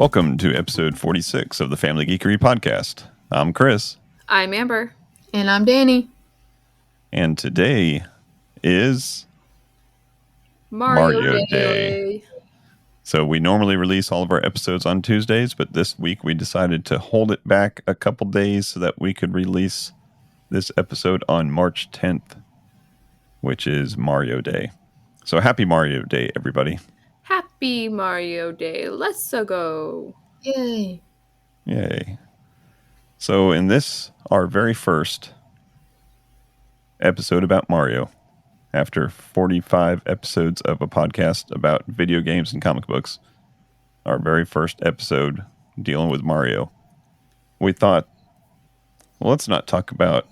Welcome to episode 46 of the Family Geekery podcast. I'm Chris. I'm Amber. And I'm Danny. And today is Mario Day. So we normally release all of our episodes on Tuesdays, but this week we decided to hold it back a couple days so that we could release this episode on March 10th, which is Mario Day. So happy Mario Day, everybody. Happy Mario Day. Let's go. Yay. Yay. So in this, our very first episode about Mario, after 45 episodes of a podcast about video games and comic books, our very first episode dealing with Mario, we thought, well, let's not talk about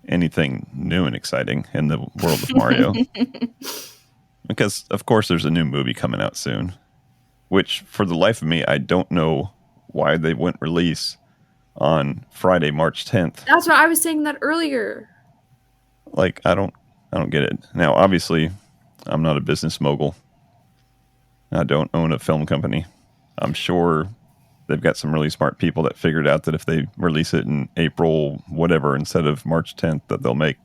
anything new and exciting in the world of Mario. Because, of course, there's a new movie coming out soon, which, for the life of me, I don't know why they wouldn't release on Friday, March 10th. That's what I was saying that earlier. Like, I don't get it. Now, obviously, I'm not a business mogul. I don't own a film company. I'm sure they've got some really smart people that figured out that if they release it in April, whatever, instead of March 10th, that they'll make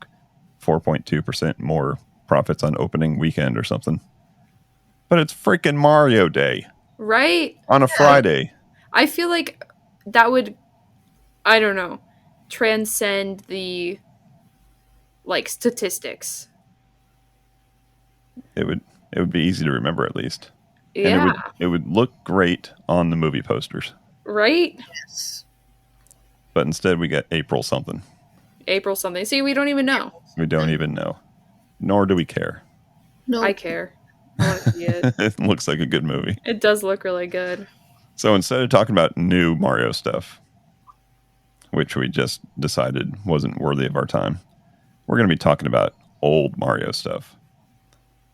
4.2% more profits on opening weekend or something. But it's freaking Mario Day. Right? On a Friday. I feel like that would, I don't know, transcend the, statistics. It would be easy to remember at least. Yeah. And it would look great on the movie posters. Right? Yes. But instead we got April something. April something. See, we don't even know. We don't even know. Nor do we care. No. I care. I want to see it. It looks like a good movie. It does look really good. So instead of talking about new Mario stuff, which we just decided wasn't worthy of our time, we're going to be talking about old Mario stuff.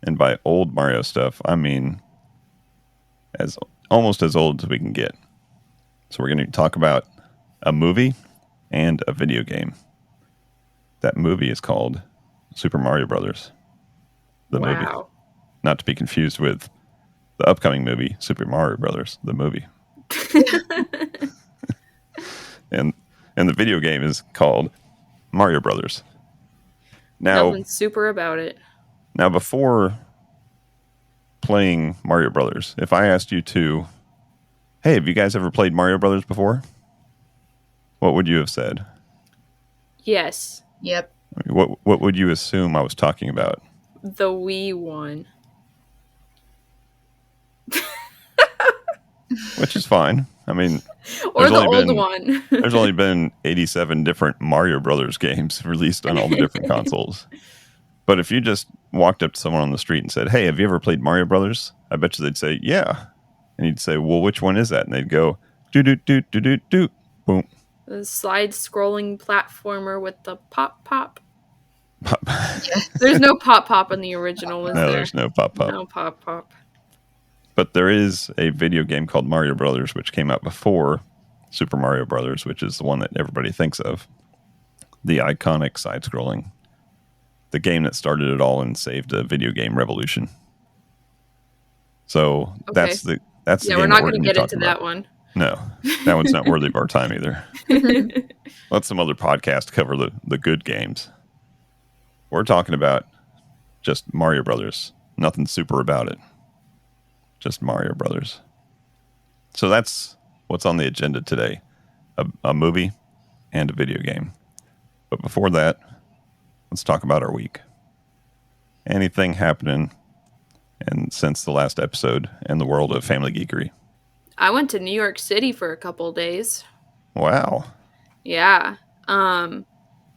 And by old Mario stuff, I mean almost as old as we can get. So we're going to talk about a movie and a video game. That movie is called Super Mario Brothers. The movie. Not to be confused with the upcoming movie, Super Mario Brothers, the movie. and the video game is called Mario Brothers. Now, nothing super about it. Now, before playing Mario Brothers, if I asked you to, hey, have you guys ever played Mario Brothers before? What would you have said? Yes. Yep. What would you assume I was talking about? The Wii one. Which is fine. I mean, or the old one. There's only been 87 different Mario Brothers games released on all the different consoles. But if you just walked up to someone on the street and said, hey, have you ever played Mario Brothers? I bet you they'd say, yeah. And you'd say, well, which one is that? And they'd go, do-do-do-do-do-do, boom. The slide-scrolling platformer with the pop-pop. Pop. There's no pop-pop in the original, is there? No, there's no pop-pop. No pop-pop. But there is a video game called Mario Brothers, which came out before Super Mario Brothers, which is the one that everybody thinks of. The iconic side-scrolling. The game that started it all and saved a video game revolution. So that's the game. We're not going to get into that one. No, that one's not worthy of our time either. Let some other podcast cover the good games. We're talking about just Mario Brothers. Nothing super about it. Just Mario Brothers. So that's what's on the agenda today. A movie and a video game. But before that, let's talk about our week. Anything happening since the last episode in the world of Family Geekery? I went to New York City for a couple days. Wow. Yeah.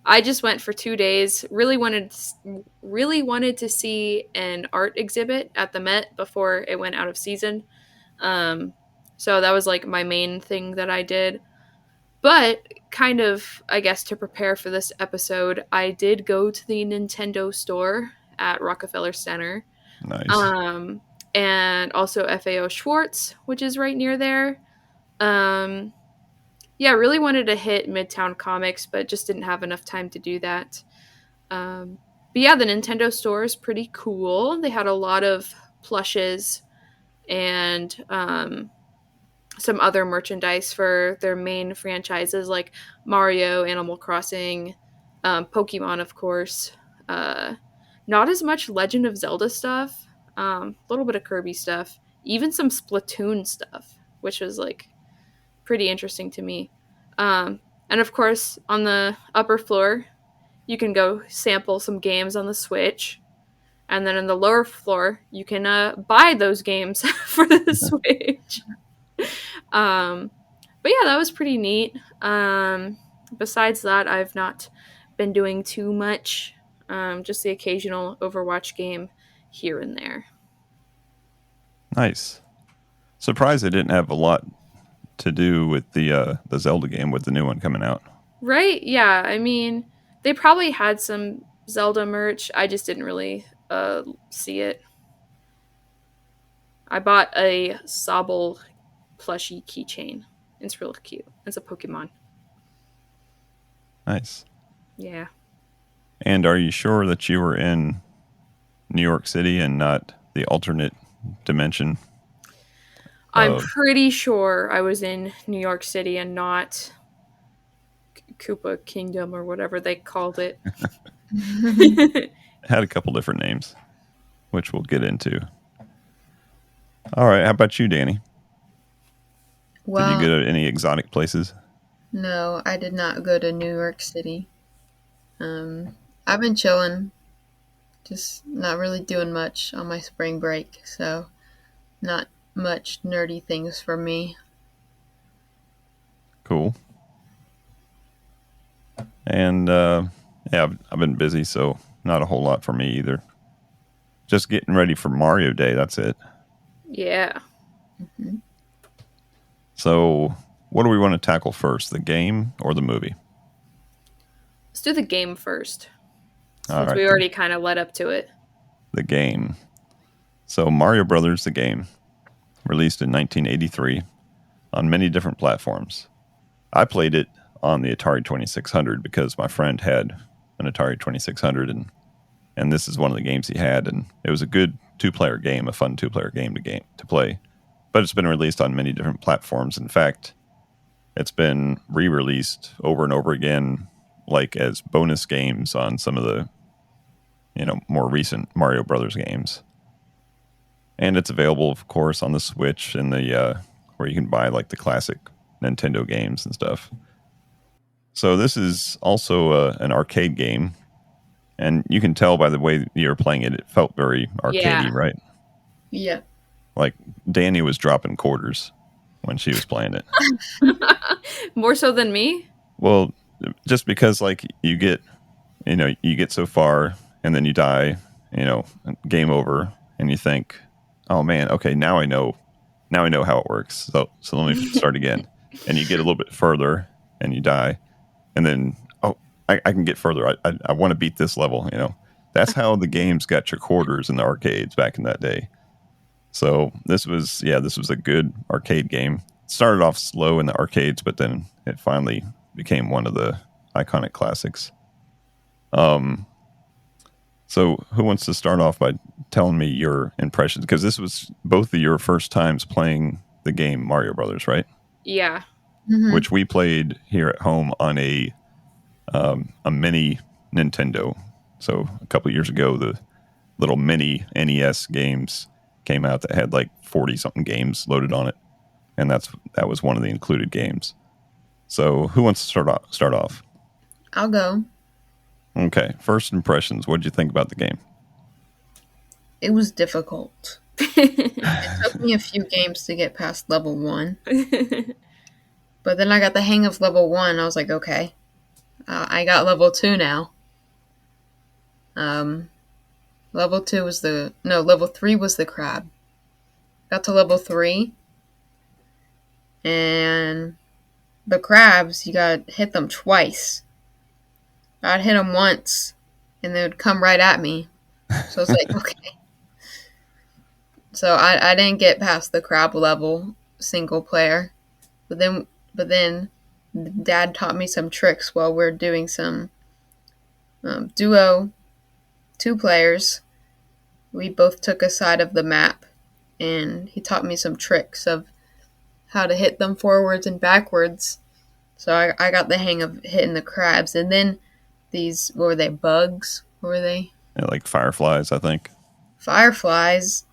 I just went for 2 days. Really wanted to see an art exhibit at the Met before it went out of season. So that was like my main thing that I did. But kind of, I guess, to prepare for this episode, I did go to the Nintendo store at Rockefeller Center. Nice. And also FAO Schwartz, which is right near there. Yeah, really wanted to hit Midtown Comics, but just didn't have enough time to do that. But yeah, the Nintendo store is pretty cool. They had a lot of plushes and some other merchandise for their main franchises like Mario, Animal Crossing, Pokemon, of course. Not as much Legend of Zelda stuff, a little bit of Kirby stuff, even some Splatoon stuff, which was like pretty interesting to me. And of course, on the upper floor, you can go sample some games on the Switch. And then on the lower floor, you can buy those games for the Switch. But yeah, that was pretty neat. Besides that, I've not been doing too much. Just the occasional Overwatch game here and there. Nice. Surprised they didn't have a lot to do with the Zelda game with the new one coming out. Right? Yeah. I mean, they probably had some Zelda merch. I just didn't really see it. I bought a Sobble plushie keychain. It's real cute. It's a Pokemon. Nice. Yeah. And are you sure that you were in New York City and not the alternate dimension? I'm pretty sure I was in New York City and not Koopa Kingdom or whatever they called it. It had a couple different names, which we'll get into. All right. How about you, Danny? Well, Did you go to any exotic places? no, I did not go to New York City. I've been chilling, just not really doing much on my spring break, so not much nerdy things for me. Cool. And yeah, I've been busy, so not a whole lot for me either. Just getting ready for Mario Day. That's it. Yeah. Mm-hmm. So, what do we want to tackle first, the game or the movie? Let's do the game first. All Since right, we already kind of led up to it. The game. So, Mario Brothers, the game, released in 1983 on many different platforms. I played it on the Atari 2600 because my friend had an Atari 2600, and this is one of the games he had, and it was a good two-player game, a fun two-player game to play. But it's been released on many different platforms. In fact, it's been re-released over and over again, like as bonus games on some of the, more recent Mario Brothers games. And it's available, of course, on the Switch and the where you can buy like the classic Nintendo games and stuff. So this is also an arcade game, and you can tell by the way you were playing it, it felt very arcadey, right? Yeah. Like Danny was dropping quarters when she was playing it. More so than me? Well, just because like you get so far and then you die, game over, and you think, oh man, okay, now I know how it works. So let me start again. And you get a little bit further and you die, and then I can get further. I want to beat this level. That's how the games got your quarters in the arcades back in that day. So this was a good arcade game. It started off slow in the arcades, but then it finally became one of the iconic classics. So who wants to start off by telling me your impressions? Because this was both of your first times playing the game Mario Brothers, right? Yeah. Mm-hmm. Which we played here at home on a mini Nintendo. So a couple years ago, the little mini NES games came out that had like 40 something games loaded on it, and that was one of the included games. So who wants to start off? I'll go. Okay, first impressions. What did you think about the game? It was difficult. It took me a few games to get past level 1. But then I got the hang of level 1. I was like, okay. I got level 2 now. Level 3 was the crab. Got to level 3. And the crabs, you gotta hit them twice. I'd hit them once, and they would come right at me. So it's like, okay. So I didn't get past the crab level single player. But then Dad taught me some tricks while we're doing some duo 2 players. We both took a side of the map, and he taught me some tricks of how to hit them forwards and backwards. So I got the hang of hitting the crabs. And then these, what were they, bugs? What were they? Yeah, like fireflies, I think. Fireflies.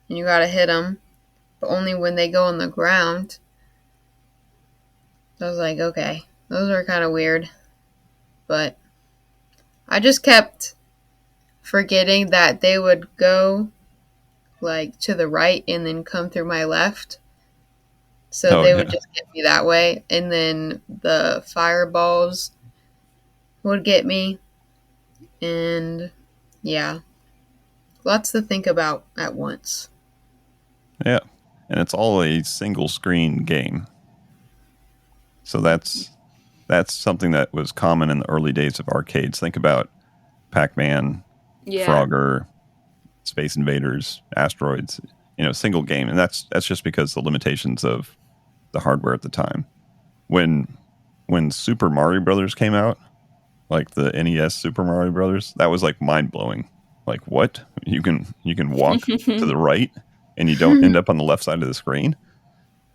And you gotta hit them, but only when they go on the ground. So I was like, okay, those are kind of weird. But I just kept forgetting that they would go like to the right and then come through my left. So they would just get me that way. And then the fireballs would get me. And yeah, lots to think about at once. Yeah. And it's all a single screen game. So that's something that was common in the early days of arcades. Think about Pac-Man, Frogger, Space Invaders, Asteroids, single game. And that's just because the limitations of the hardware at the time. When Super Mario Brothers came out, like the NES Super Mario Brothers, that was like mind-blowing. Like, what? You can walk to the right and you don't end up on the left side of the screen?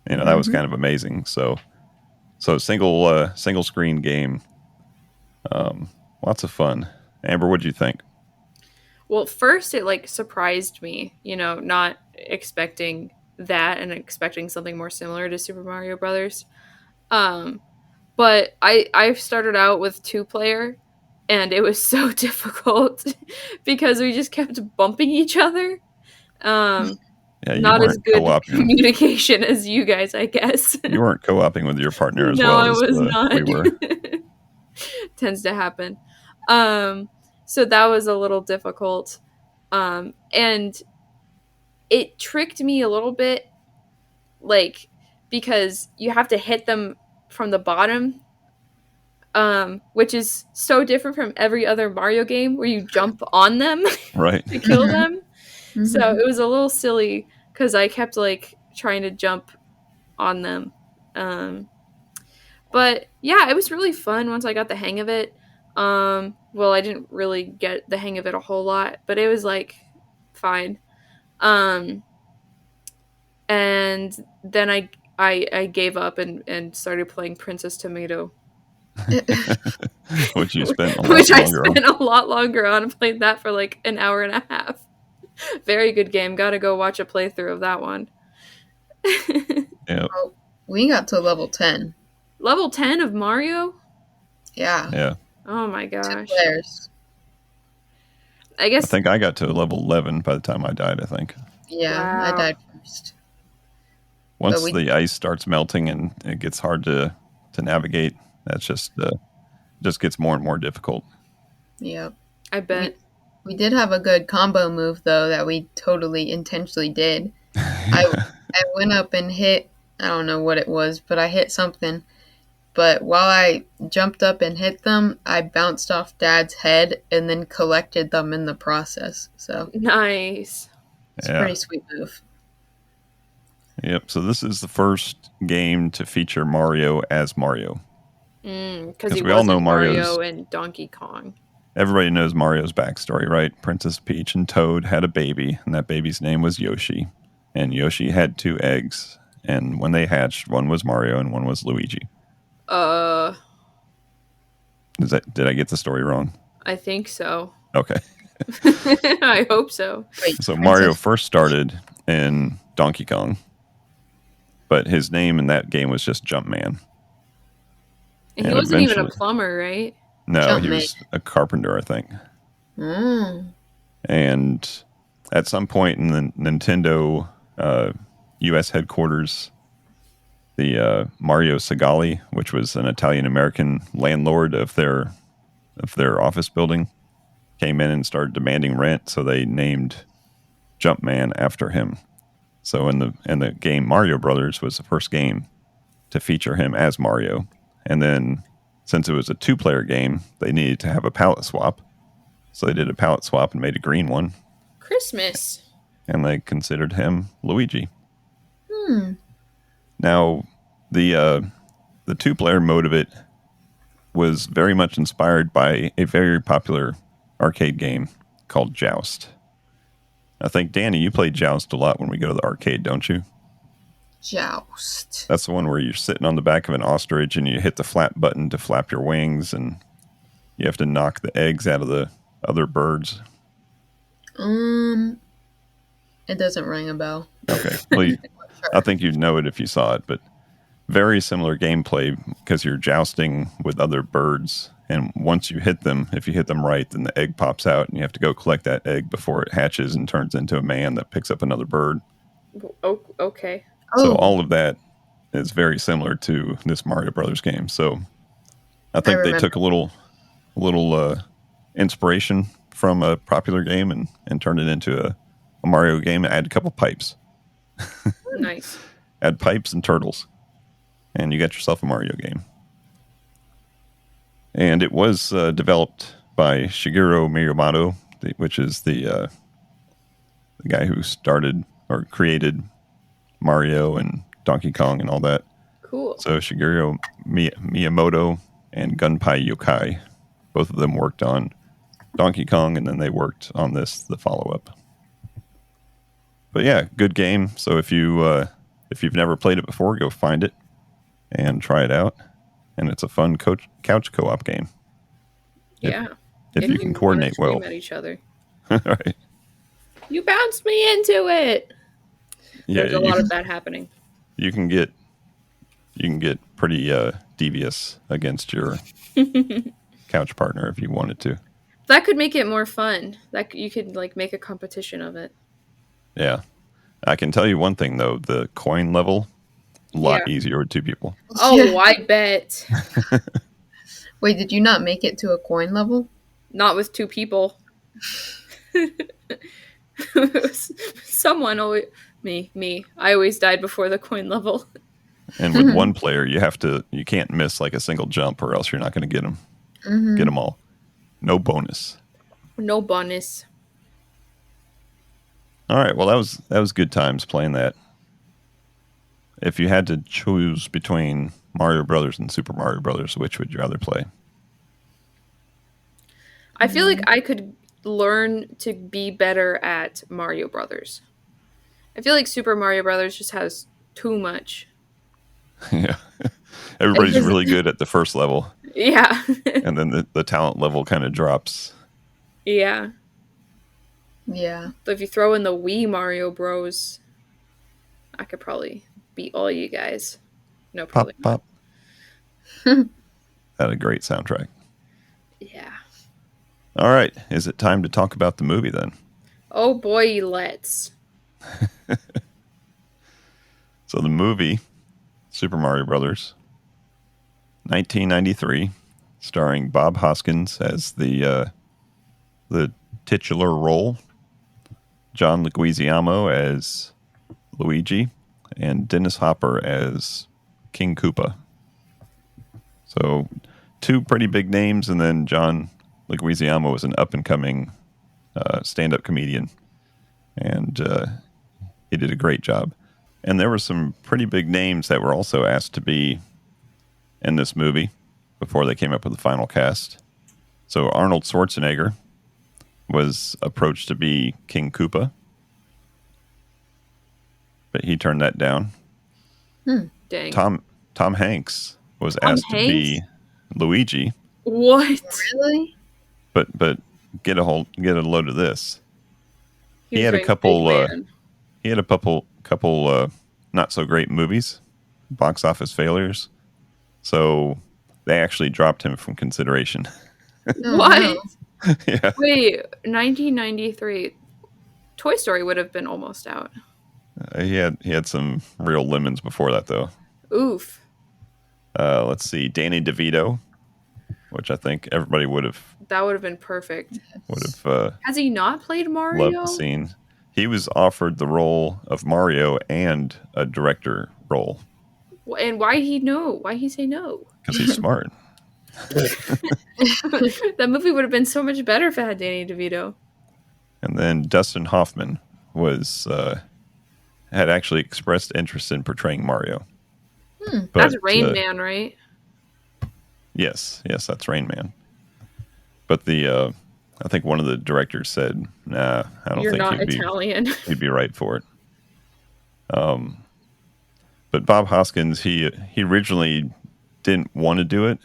That was kind of amazing. So single screen game. Lots of fun. Amber, what did you think? Well, first it like surprised me, not expecting that and expecting something more similar to Super Mario Brothers. But I started out with 2-player and it was so difficult because we just kept bumping each other. Not as good communication as you guys, I guess. You weren't co-oping with your partner as well as not. We were. Tends to happen. So that was a little difficult. And it tricked me a little bit, like, because you have to hit them from the bottom, which is so different from every other Mario game where you jump on them right to kill them. So it was a little silly because I kept like trying to jump on them. But yeah, it was really fun once I got the hang of it. Well, I didn't really get the hang of it a whole lot, but it was like fine. And then I gave up and started playing Princess Tomato. Which you spent a lot longer on and played that for like an hour and a half. Very good game. Gotta go watch a playthrough of that one. Yeah. Oh, we got to level 10. Level 10 of Mario? Yeah. Yeah. Oh my gosh. 2 players. I think I got to level 11 by the time I died, I think. Yeah, wow. I died first. Once the ice starts melting and it gets hard to navigate, that's just gets more and more difficult. Yep. I bet. We did have a good combo move, though, that we totally intentionally did. I went up and hit, I don't know what it was, but I hit something. But while I jumped up and hit them, I bounced off Dad's head and then collected them in the process. So nice. It's a pretty sweet move. Yep. So this is the first game to feature Mario as Mario. Because we all know Mario and Donkey Kong. Everybody knows Mario's backstory, right? Princess Peach and Toad had a baby, and that baby's name was Yoshi. And Yoshi had 2 eggs, and when they hatched, one was Mario and one was Luigi. Did I get the story wrong? I think so. Okay. I hope so. So Mario first started in Donkey Kong, but his name in that game was just Jumpman. And he wasn't even a plumber, right? No, he was a carpenter, I think. And at some point in the Nintendo U.S. headquarters, the Mario Segali, which was an Italian-American landlord of their office building, came in and started demanding rent, so they named Jumpman after him. So in the game Mario Brothers was the first game to feature him as Mario. And then since it was a 2-player game, they needed to have a palette swap. So they did a palette swap and made a green one. Christmas. And they considered him Luigi. Now, the 2-player mode of it was very much inspired by a very popular arcade game called Joust. I think, Danny, you play Joust a lot when we go to the arcade, don't you? Joust. That's the one where you're sitting on the back of an ostrich and you hit the flap button to flap your wings, and you have to knock the eggs out of the other birds. It doesn't ring a bell. Okay. Well, I think you'd know it if you saw it, but very similar gameplay because you're jousting with other birds. And once you hit them, if you hit them right, then the egg pops out and you have to go collect that egg before it hatches and turns into a man that picks up another bird. Oh, okay. So all of that is very similar to this Mario Brothers game. So I think they took a little inspiration from a popular game and turned it into a Mario game and add a couple pipes. Nice. Add pipes and turtles, and you got yourself a Mario game. And it was developed by Shigeru Miyamoto, which is the guy who started or created Mario and Donkey Kong and all that. Cool. So Shigeru Miyamoto and Gunpei Yokai, both of them worked on Donkey Kong, and then they worked on the follow-up. But yeah, good game. So if you've never played it before, go find it and try it out. And it's a fun couch co-op game. Yeah. If you can coordinate well. At each other. Right. You bounced me into it. Yeah, there's a lot of that happening. You can get pretty devious against your couch partner if you wanted to. That could make it more fun. That you could make a competition of it. Yeah. I can tell you one thing though, the coin level, a lot easier with two people. Oh, I bet. Wait, did you not make it to a coin level? Not with two people. Someone always me. I always died before the coin level. And with one player, you can't miss a single jump, or else you're not going to get them. Get them all. No bonus. No bonus. All right. Well, that was good times playing that. If you had to choose between Mario Brothers and Super Mario Brothers, which would you rather play? I feel like I could learn to be better at Mario Brothers. I feel like Super Mario Brothers just has too much. Yeah. Everybody's really good at the first level. Yeah. And then the talent level kind of drops. Yeah. Yeah. But if you throw in the Wii Mario Bros, I could probably beat all you guys. No, probably pop. Had a great soundtrack. Yeah. All right. Is it time to talk about the movie then? Oh boy, let's. So the movie, Super Mario Brothers, 1993, starring Bob Hoskins as the titular role, John Leguizamo as Luigi, and Dennis Hopper as King Koopa. So two pretty big names, and then John Leguizamo was an up-and-coming stand-up comedian, and he did a great job. And there were some pretty big names that were also asked to be in this movie before they came up with the final cast. So Arnold Schwarzenegger was approached to be King Koopa, but he turned that down. Dang. Tom Hanks was asked to be Luigi. What? Really? But get a load of this. He had a couple not so great movies, box office failures. So they actually dropped him from consideration. What? No. Yeah. Wait, 1993. Toy Story would have been almost out. He had some real lemons before that though. Oof. Let's see, Danny DeVito, which I think everybody would have been perfect. Has he not played Mario? Loved the scene. He was offered the role of Mario and a director role. And why he say no? Because he's smart. That movie would have been so much better if it had Danny DeVito. And then Dustin Hoffman had actually expressed interest in portraying Mario. But, that's Rain Man, right? Yes, that's Rain Man. But I think one of the directors said, "Nah, I don't think Italian. He'd be right for it." But Bob Hoskins, he originally didn't want to do it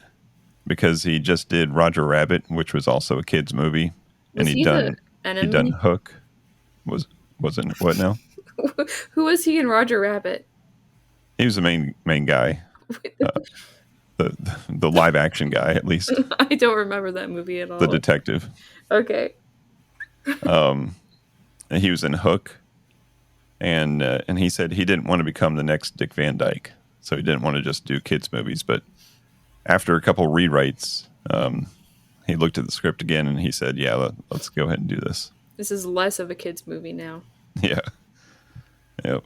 because he just did Roger Rabbit, which was also a kids movie, and Was he the he'd done enemy? Hook. Wasn't what now? Who was he in Roger Rabbit? He was the main guy, the live action guy at least, I don't remember that movie at all. the detective. Okay. And he was in Hook, and he said he didn't want to become the next Dick Van Dyke, so he didn't want to just do kids movies. But after a couple rewrites, he looked at the script again and he said, "Yeah, let's go ahead and do this." This is less of a kids movie now. Yeah. Yep.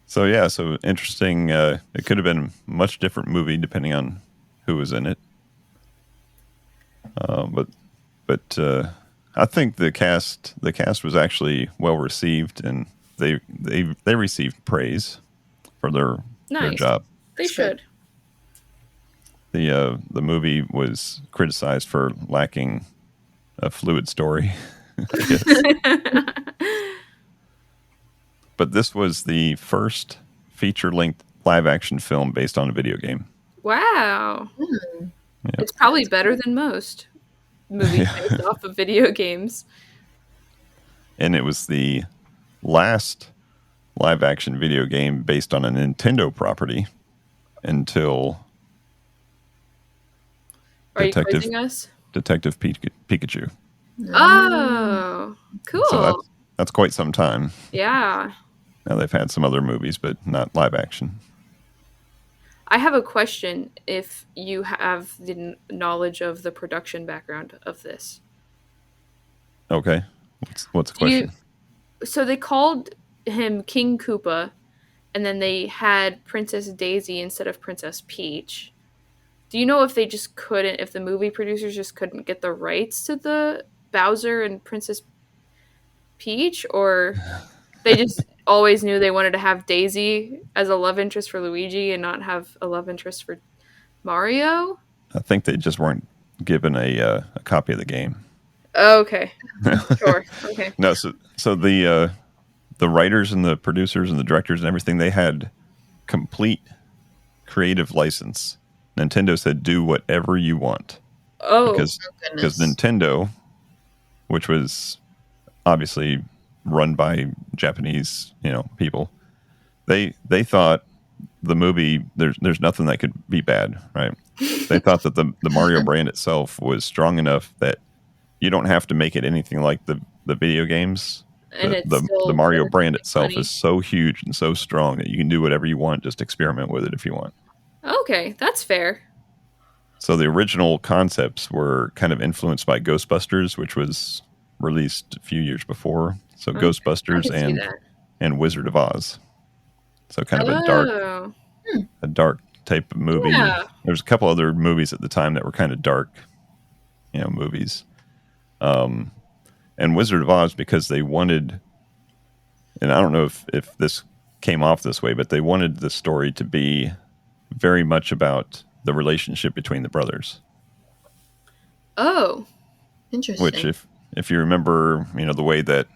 So yeah, so interesting. It could have been a much different movie depending on who was in it. But I think the cast was actually well received, and they received praise for their Nice. job. They should. The movie was criticized for lacking a fluid story, I guess. But this was the first feature-length live-action film based on a video game. Wow. Hmm. Yeah. It's probably better than most movies based off of video games. And it was the last live-action video game based on a Nintendo property until Are you quizzing us? Detective Pikachu. Oh, cool. So that's quite some time. Yeah. Now they've had some other movies, but not live action. I have a question if you have the knowledge of the production background of this. Okay. What's the question? So they called him King Koopa, and then they had Princess Daisy instead of Princess Peach. Do you know if if the movie producers just couldn't get the rights to the Bowser and Princess Peach, or they just always knew they wanted to have Daisy as a love interest for Luigi and not have a love interest for Mario? I think they just weren't given a copy of the game. Oh, okay. Sure. Okay. No, so the writers and the producers and the directors and everything, they had complete creative license. Nintendo said, do whatever you want. Oh, because Nintendo, which was obviously run by Japanese, people, they thought the movie there's nothing that could be bad, right? They thought that the Mario brand itself was strong enough that you don't have to make it anything like the video games. and The Mario brand itself funny. is so huge and so strong that you can do whatever you want. Just experiment with it if you want. Okay, that's fair. So the original concepts were kind of influenced by Ghostbusters, which was released a few years before. So I Ghostbusters can see that. and Wizard of Oz. So kind of Oh, a dark type of movie. Yeah. There's a couple other movies at the time that were kind of dark, movies. And Wizard of Oz, because they wanted, and I don't know if this came off this way, but they wanted the story to be very much about the relationship between the brothers. Oh, Interesting. Which, if you remember, the way that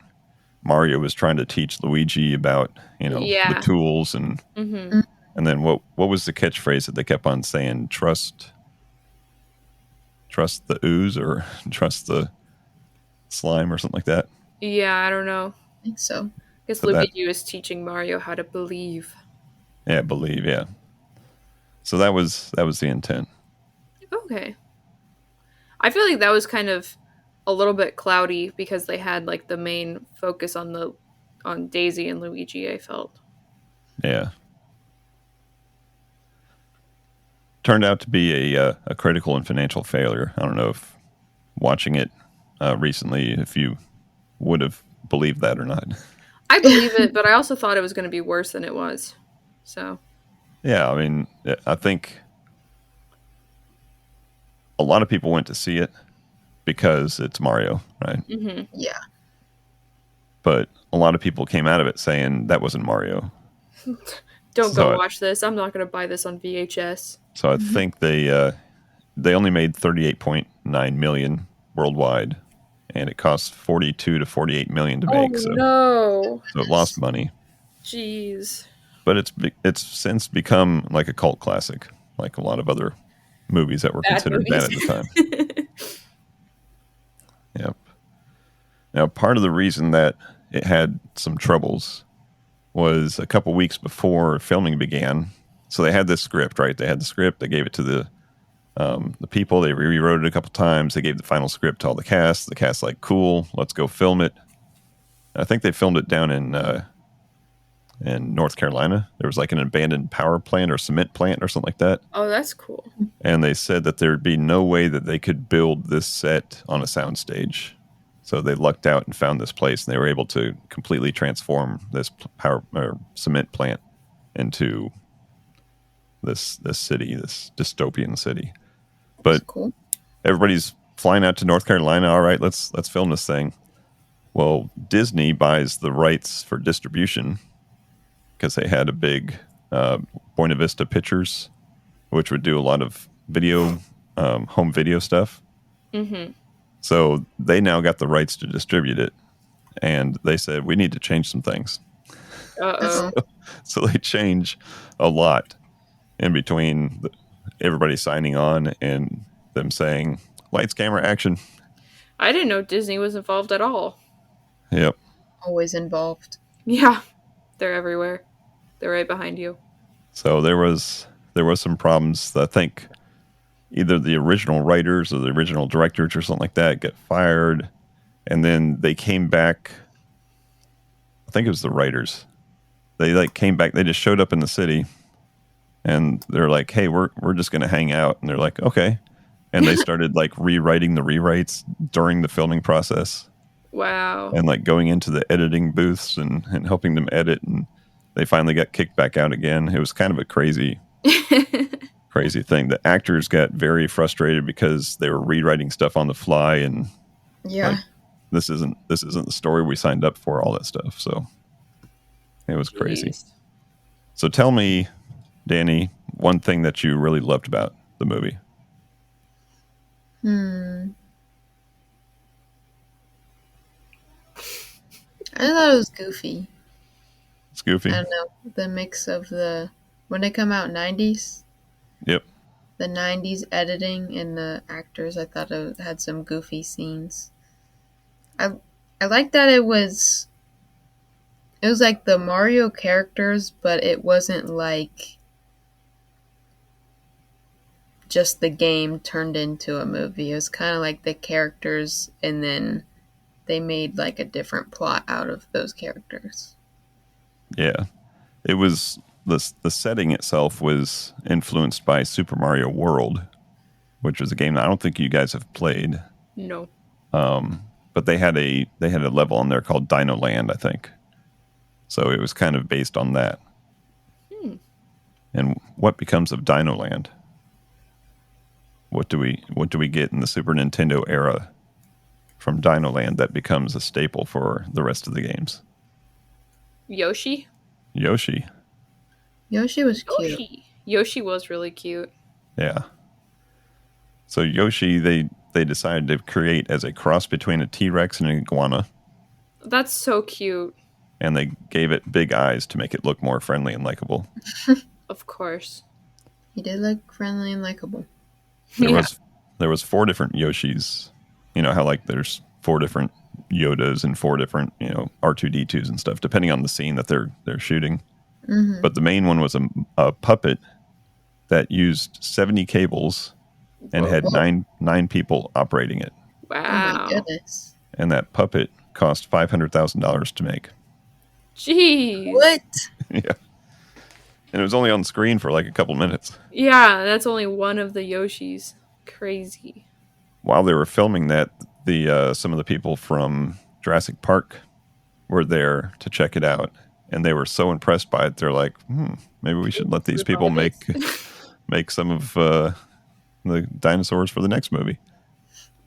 Mario was trying to teach Luigi about, Yeah. the tools and then what was the catchphrase that they kept on saying? Trust the ooze or trust the slime or something like that. Yeah, I don't know. I think so. I guess But Luigi was teaching Mario how to believe. Yeah, believe, yeah. So that was the intent. Okay. I feel like that was kind of a little bit cloudy because they had like the main focus on Daisy and Luigi, I felt. Yeah. Turned out to be a critical and financial failure. I don't know if watching it recently, if you would have believed that or not. I believe it, but I also thought it was going to be worse than it was. So. Yeah, I mean, I think a lot of people went to see it because it's Mario, right? Mm-hmm. Yeah. But a lot of people came out of it saying that wasn't Mario. Don't go watch this. I'm not going to buy this on VHS. So I think they only made $38.9 million worldwide, and it cost $42 to $48 million to make. No. So it lost money. Jeez. But it's since become like a cult classic, like a lot of other movies that were Bad considered bad at movies. the time. Yep. Now, part of the reason that it had some troubles was a couple weeks before filming began. So they had this script, right? They had the script. They gave it to the people. They rewrote it a couple times. They gave the final script to all the cast. The cast like, cool, let's go film it. I think they filmed it down in North Carolina. There was like an abandoned power plant or cement plant or something like that. Oh, that's cool. And they said that there'd be no way that they could build this set on a soundstage. So they lucked out and found this place, and they were able to completely transform this power or cement plant into this city, this dystopian city. But That's cool. everybody's flying out to North Carolina. All right, let's film this thing. Well, Disney buys the rights for distribution because they had a big Buena Vista Pictures, which would do a lot of video, home video stuff. Mm-hmm. So they now got the rights to distribute it, and they said we need to change some things. Uh-oh. So they change a lot in between everybody signing on and them saying lights, camera, action. I didn't know Disney was involved at all. Yep. Always involved. Yeah, they're everywhere. They're right behind you. So there was some problems. I think either the original writers or the original directors or something like that get fired, and then they came back. I think it was the writers. They like came back. They just showed up in the city, and they're like, "Hey, we're just gonna hang out." And they're like, "Okay," and they started like rewriting the rewrites during the filming process. Wow. And like going into the editing booths and helping them edit, and they finally got kicked back out again. It was kind of a crazy thing. The actors got very frustrated because they were rewriting stuff on the fly, and Yeah. like, this isn't the story we signed up for, all that stuff. So it was crazy. Jeez. So tell me, Danny, one thing that you really loved about the movie. I thought it was goofy. It's goofy. I don't know. The mix of when they come out 90s, Yep. the 90s editing and the actors, I thought it had some goofy scenes. I like that it was like the Mario characters, but it wasn't like just the game turned into a movie. It was kind of like the characters, and then they made like a different plot out of those characters. Yeah. It was the setting itself was influenced by Super Mario World, which was a game that I don't think you guys have played. No. But they had a level on there called Dino Land, I think. So it was kind of based on that. And what becomes of Dino Land? What do we get in the Super Nintendo era from Dino Land that becomes a staple for the rest of the games? Yoshi? Yoshi. Yoshi was cute. Yoshi was really cute. Yeah. So Yoshi, they decided to create as a cross between a T-Rex and an iguana. That's so cute. And they gave it big eyes to make it look more friendly and likable. Of course. He did look friendly and likable. There was 4 different Yoshis. You know how like there's 4 different Yodas and 4 different, R2D2s and stuff, depending on the scene that they're shooting. Mm-hmm. But the main one was a puppet that used 70 cables and had nine people operating it. Wow. Oh my goodness. And that puppet cost $500,000 to make. Jeez. What? Yeah. And it was only on screen for like a couple minutes. Yeah, that's only one of the Yoshis. Crazy. While they were filming that, some of the people from Jurassic Park were there to check it out, and they were so impressed by it. They're like, maybe we should let these people make some of the dinosaurs for the next movie.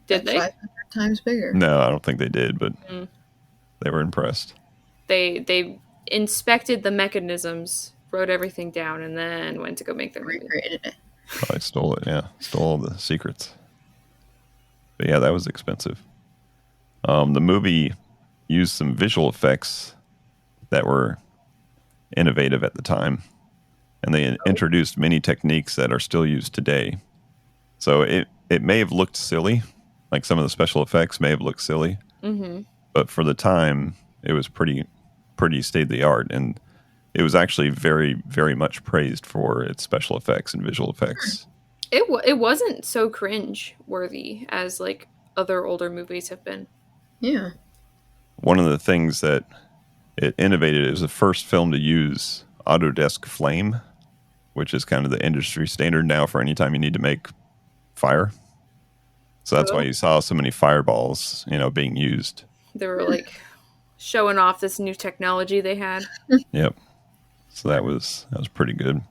Did they? 500 times bigger. No, I don't think they did, but they were impressed. They inspected the mechanisms, wrote everything down, and then went to go make their movie. Recreated it. I stole it, yeah. Stole all the secrets. But yeah, that was expensive. The movie used some visual effects that were innovative at the time, and they introduced many techniques that are still used today. So it may have looked silly, like some of the special effects may have looked silly, but for the time, it was pretty state of the art, and it was actually very, very much praised for its special effects and visual effects. It wasn't so cringe worthy as like other older movies have been. Yeah. One of the things that it innovated, it was the first film to use Autodesk Flame, which is kind of the industry standard now for any time you need to make fire. So that's why you saw so many fireballs, being used. They were like showing off this new technology they had. Yep. So that was pretty good.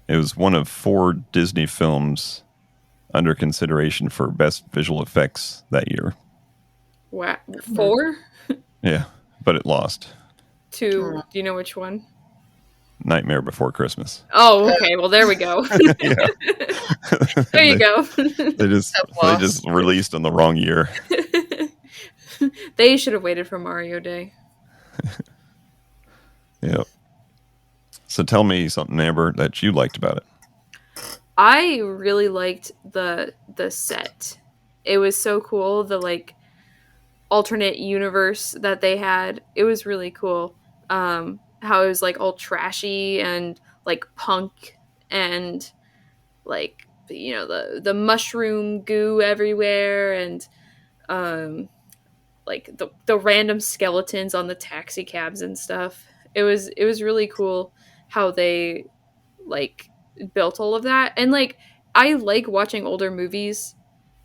It was one of 4 Disney films under consideration for best visual effects that year. Wow. 4? Yeah, but it lost. 2. Do you know which one? Nightmare Before Christmas. Oh, okay. Well, there we go. There you go. They just released on the wrong year. They should have waited for Mario Day. Yep. So tell me something, Amber, that you liked about it. I really liked the set. It was so cool. The like alternate universe that they had. It was really cool. How it was like all trashy and like punk and like the mushroom goo everywhere and like the random skeletons on the taxi cabs and stuff. It was really cool how they like built all of that. And like I like watching older movies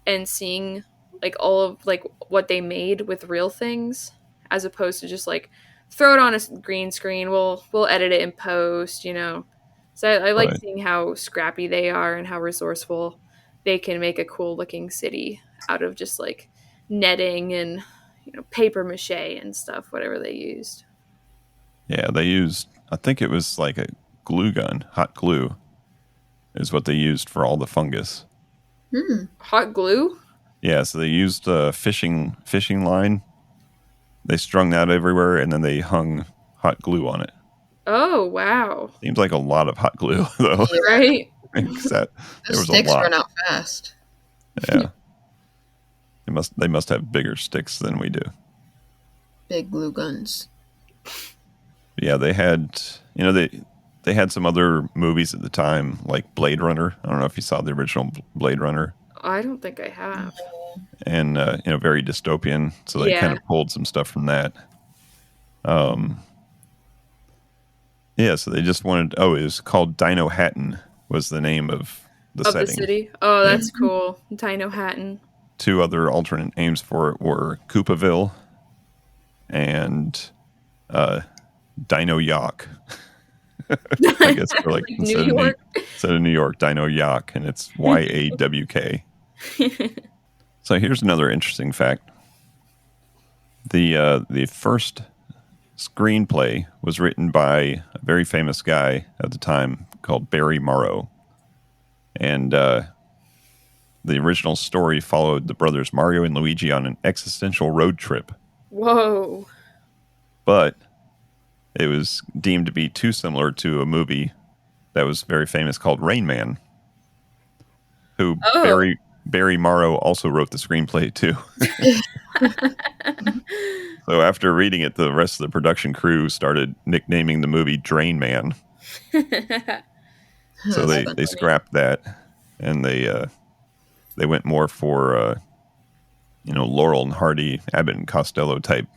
and seeing like all of like what they made with real things as opposed to just like throw it on a green screen. We'll edit it in post, So I like seeing how scrappy they are and how resourceful they can make a cool looking city out of just like netting and paper mache and stuff, whatever they used. Yeah, they used, I think it was like a glue gun, hot glue, is what they used for all the fungus. Hot glue? Yeah, so they used a fishing line. They strung that everywhere, and then they hung hot glue on it. Oh, wow. Seems like a lot of hot glue, though. Right? The sticks run out fast. Yeah. They must have bigger sticks than we do. Big glue guns. Yeah, they had, they had some other movies at the time, like Blade Runner. I don't know if you saw the original Blade Runner. I don't think I have. And, very dystopian. So they kind of pulled some stuff from that. Yeah, so they just wanted, it was called Dino Hatton was the name of the setting. The city? Oh, that's cool. Dino Hatton. 2 other alternate names for it were Coopaville and Dino Yock. I guess for like New York? Instead of New York, Dino Yock, and it's YAWK. So here's another interesting fact. The first screenplay was written by a very famous guy at the time called Barry Morrow. And the original story followed the brothers Mario and Luigi on an existential road trip. Whoa. But it was deemed to be too similar to a movie that was very famous called Rain Man, who Barry Morrow also wrote the screenplay too. So after reading it, the rest of the production crew started nicknaming the movie Drain Man. So they scrapped that, and they went more for Laurel and Hardy, Abbott and Costello type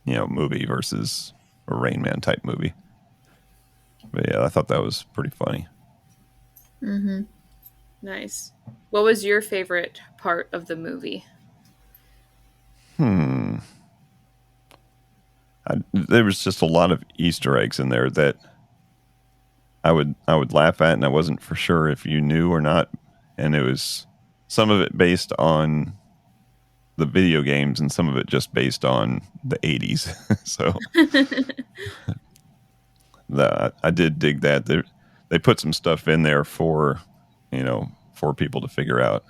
movie versus a Rain Man type movie. But yeah, I thought that was pretty funny. Mm-hmm. Nice. What was your favorite part of the movie? There was just a lot of Easter eggs in there that I would laugh at, and I wasn't for sure if you knew or not. And it was some of it based on the video games, and some of it just based on the 80s. So I did dig that. They put some stuff in there for people to figure out.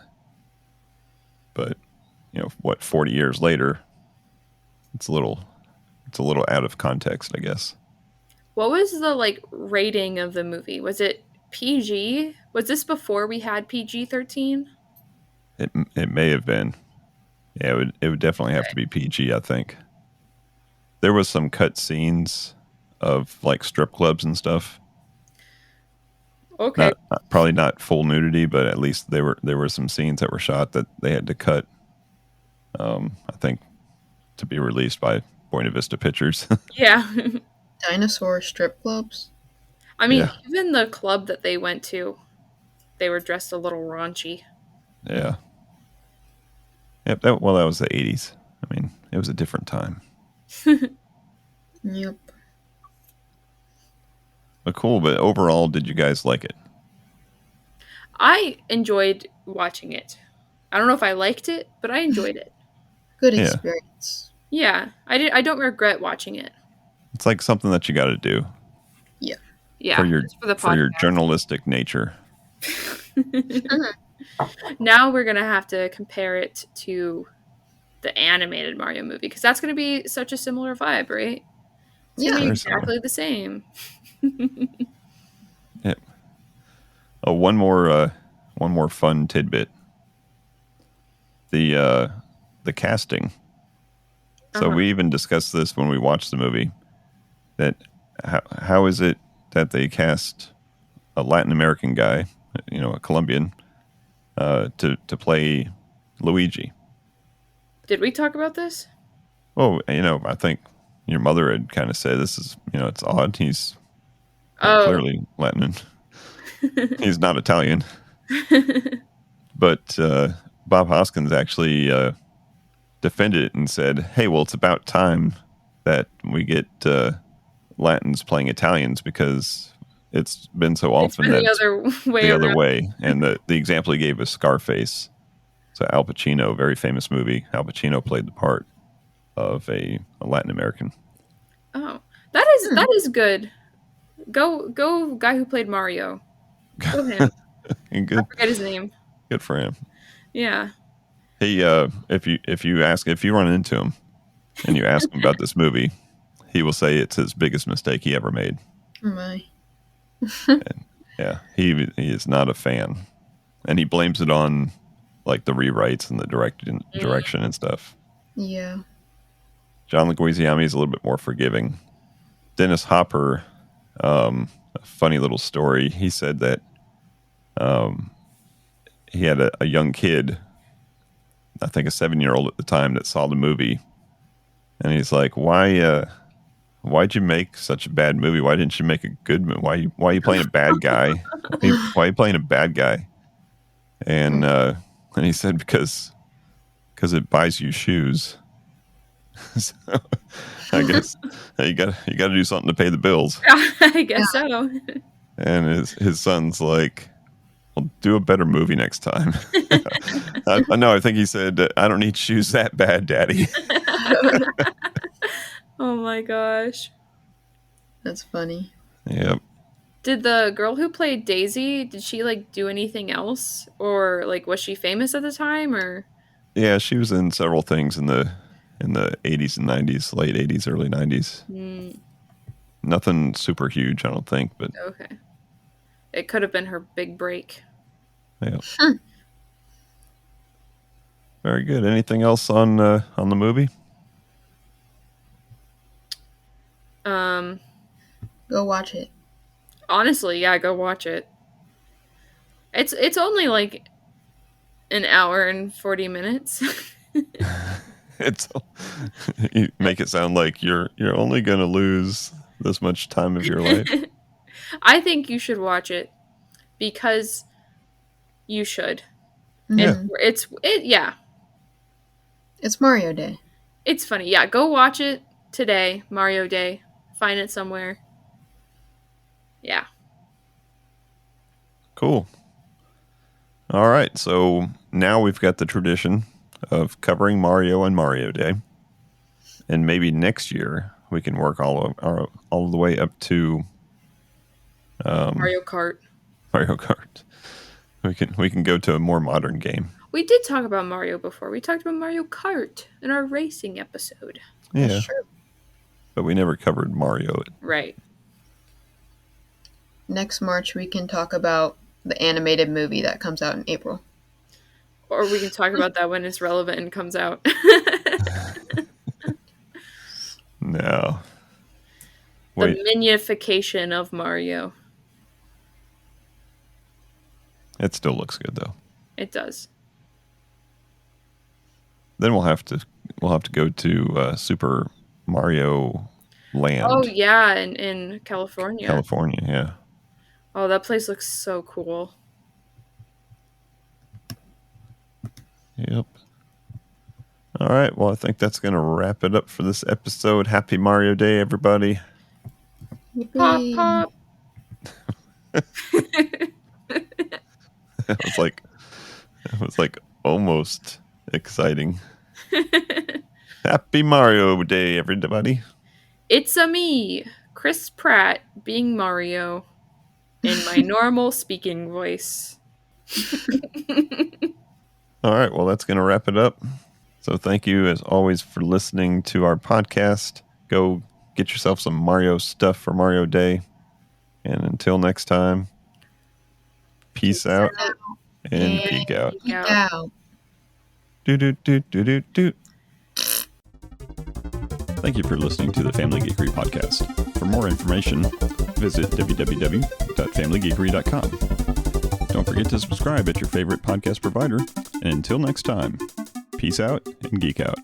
But 40 years later, it's a little out of context, I guess. What was the like rating of the movie? Was it PG? Was this before we had PG-13? It may have been. Yeah, it would definitely have to be PG, I think. There was some cut scenes of like strip clubs and stuff. Okay. Probably not full nudity, but at least there were some scenes that were shot that they had to cut. I think to be released by Buena Vista Pictures. Yeah. Dinosaur strip clubs. I mean, Yeah. even the club that they went to, they were dressed a little raunchy. Yeah. Yep. That was the 80s. I mean, it was a different time. Yep. But cool. But overall, did you guys like it? I enjoyed watching it. I don't know if I liked it, but I enjoyed it. Good Yeah. experience. Yeah, I don't regret watching it. It's like something that you got to do Yeah, for your just for the your podcast. journalistic nature. Now we're gonna have to compare it to the animated Mario movie because that's gonna be such a similar vibe, right? It's gonna be Very exactly the same. Yep. Oh, one more fun tidbit. The casting. So we even discussed this when we watched the movie. That how is it that they cast a Latin American guy, a Colombian, to play Luigi? Did we talk about this? Well, I think your mother had kind of said this is, it's odd. He's clearly Latin. He's not Italian. But Bob Hoskins actually defended it and said, hey, well, it's about time that we get Latins playing Italians because it's been so often that the other way. And the example he gave was Scarface. So Al Pacino, very famous movie. Al Pacino played the part of a Latin American. Oh, that is good. Go guy who played Mario. Go him. Good. I forget his name. Good for him. Yeah. He if you run into him and you ask him about this movie, he will say it's his biggest mistake he ever made. Oh my. And, yeah, he is not a fan, and he blames it on like the rewrites and the direction and stuff. Yeah. John Leguizamo is a little bit more forgiving. Dennis Hopper, a funny little story. He said that he had a young kid, I think a 7-year-old at the time, that saw the movie, and he's like, why'd you make such a bad movie? Why didn't you make a good movie? Why are you playing a bad guy? Why are you playing a bad guy? And he said because it buys you shoes. So I guess you got to do something to pay the bills. I guess so. And his son's like, well, do a better movie next time. I know. I think he said, I don't need shoes that bad, Daddy. Oh my gosh. That's funny. Yep. Did the girl who played Daisy, did she like do anything else? Or like was she famous at the time or? Yeah, she was in several things in the 80s and 90s, late 80s, early 90s. Nothing super huge, I don't think, but okay. It could have been her big break. Yeah. Very good. Anything else on the movie? Go watch it. Honestly, yeah, go watch it. It's only like an hour and 40 minutes. You make it sound like you're only going to lose this much time of your life. I think you should watch it because you should. Yeah. It's Mario Day. It's funny. Yeah, go watch it today, Mario Day. Find it somewhere. Yeah. Cool. All right. So now we've got the tradition of covering Mario on Mario Day. And maybe next year we can work all the way up to Mario Kart. Mario Kart. We can go to a more modern game. We did talk about Mario before. We talked about Mario Kart in our racing episode. Yeah. That's true. But we never covered Mario. Right. next March we can talk about the animated movie that comes out in April. Or we can talk about that when it's relevant and comes out. No. The Wait, minification of Mario. it still looks good though. It does. Then we'll have to go to Super Mario Land. Oh yeah, in California. California, yeah. Oh, that place looks so cool. Yep. All right. Well, I think that's going to wrap it up for this episode. Happy Mario Day, everybody. Pop, Yippee. pop. It was like almost exciting. Happy Mario Day, everybody. It's a me, Chris Pratt, being Mario, in my normal speaking voice. All right. Well, that's going to wrap it up. So thank you, as always, for listening to our podcast. Go get yourself some Mario stuff for Mario Day. And until next time, peace out and geek out. Geek out. Do. Thank you for listening to the Family Geekery podcast. For more information, visit www.familygeekery.com. Don't forget to subscribe at your favorite podcast provider. And until next time, peace out and geek out.